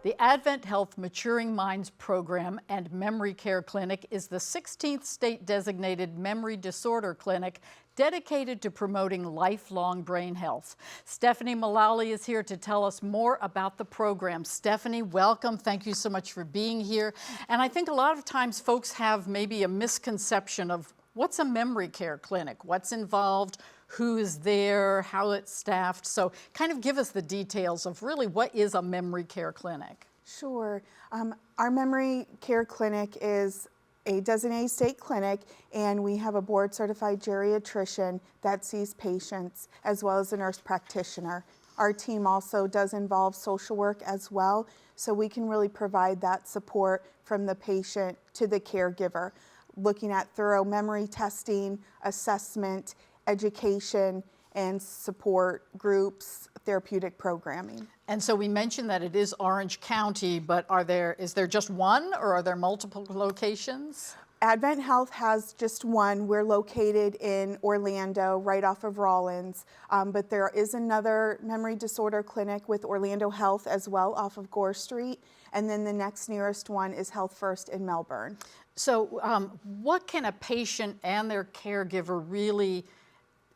The AdventHealth Maturing Minds Program and Memory Care Clinic is the 16th state-designated memory disorder clinic dedicated to promoting lifelong brain health. Stephanie Mullally is here to tell us more about the program. Stephanie, welcome. Thank you so much for being here. And I think a lot of times folks have maybe a misconception of what's a memory care clinic, what's involved, who is there, how it's staffed. So kind of give us the details of really what is a memory care clinic. Sure. Our memory care clinic is a designated state clinic, and we have a board certified geriatrician that sees patients as well as a nurse practitioner. Our team also does involve social work as well, so we can really provide that support from the patient to the caregiver, looking at thorough memory testing, assessment, education, and support groups, therapeutic programming. And so we mentioned that it is Orange County, but is there just one, or are there multiple locations? AdventHealth has just one. We're located in Orlando, right off of Rollins, but there is another memory disorder clinic with Orlando Health as well, off of Gore Street, and then the next nearest one is Health First in Melbourne. So what can a patient and their caregiver really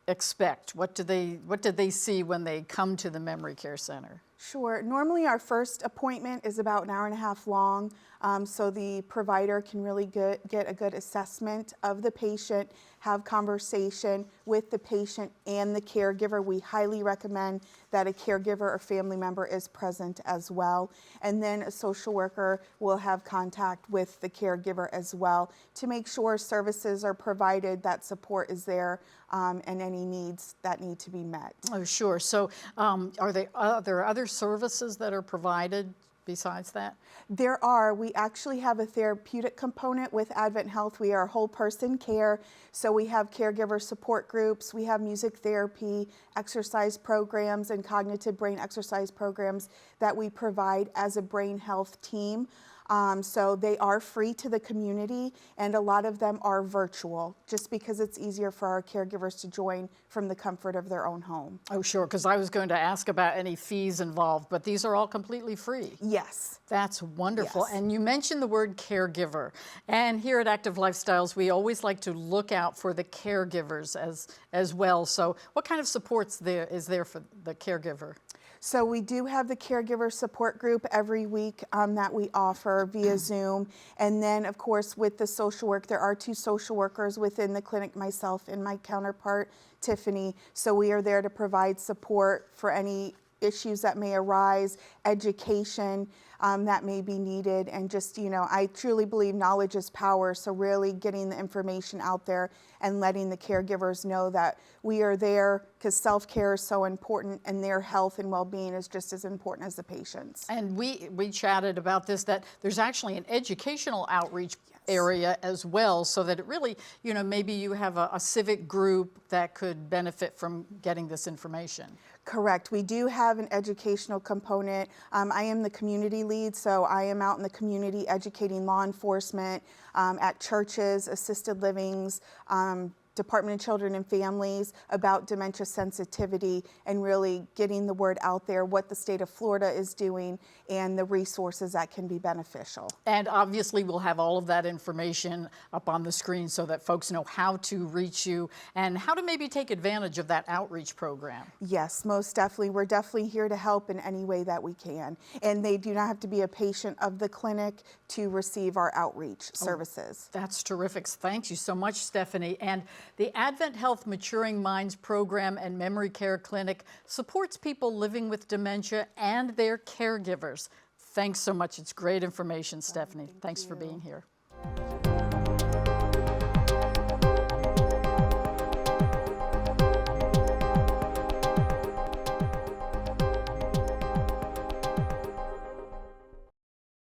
expect? What do they see when they come to the memory care center? Sure. Normally our first appointment is about an hour and a half long, so the provider can really get a good assessment of the patient, have conversation with the patient and the caregiver. We highly recommend that a caregiver or family member is present as well. And then a social worker will have contact with the caregiver as well to make sure services are provided, that support is there, and any needs that need to be met. Oh, sure. So are there other services that are provided besides that? There are. We actually have a therapeutic component with AdventHealth. We are whole person care, so we have caregiver support groups, we have music therapy, exercise programs, and cognitive brain exercise programs that we provide as a brain health team. So they are free to the community, and a lot of them are virtual, just because it's easier for our caregivers to join from the comfort of their own home. Oh, sure, because I was going to ask about any fees involved, but these are all completely free. Yes. That's wonderful. Yes. And you mentioned the word caregiver. And here at Active Lifestyles, we always like to look out for the caregivers as well. So what kind of supports is there for the caregiver? So we do have the caregiver support group every week that we offer via Zoom. And then, of course, with the social work, there are 2 social workers within the clinic, myself and my counterpart, Tiffany. So we are there to provide support for any issues that may arise, education that may be needed, and just, I truly believe knowledge is power, so really getting the information out there and letting the caregivers know that we are there, because self-care is so important, and their health and well-being is just as important as the patient's. And we chatted about this, that there's actually an educational outreach area as well, so that it really, maybe you have a civic group that could benefit from getting this information. Correct. We do have an educational component. I am the community lead, so I am out in the community educating law enforcement, at churches, assisted livings, Department of Children and Families about dementia sensitivity, and really getting the word out there, what the state of Florida is doing and the resources that can be beneficial. And obviously we'll have all of that information up on the screen so that folks know how to reach you and how to maybe take advantage of that outreach program. Yes, most definitely. We're definitely here to help in any way that we can. And they do not have to be a patient of the clinic to receive our outreach services. That's terrific. Thank you so much, Stephanie. And the AdventHealth Maturing Minds Program and Memory Care Clinic supports people living with dementia and their caregivers. Thanks so much. It's great information, Stephanie. Thanks for being here.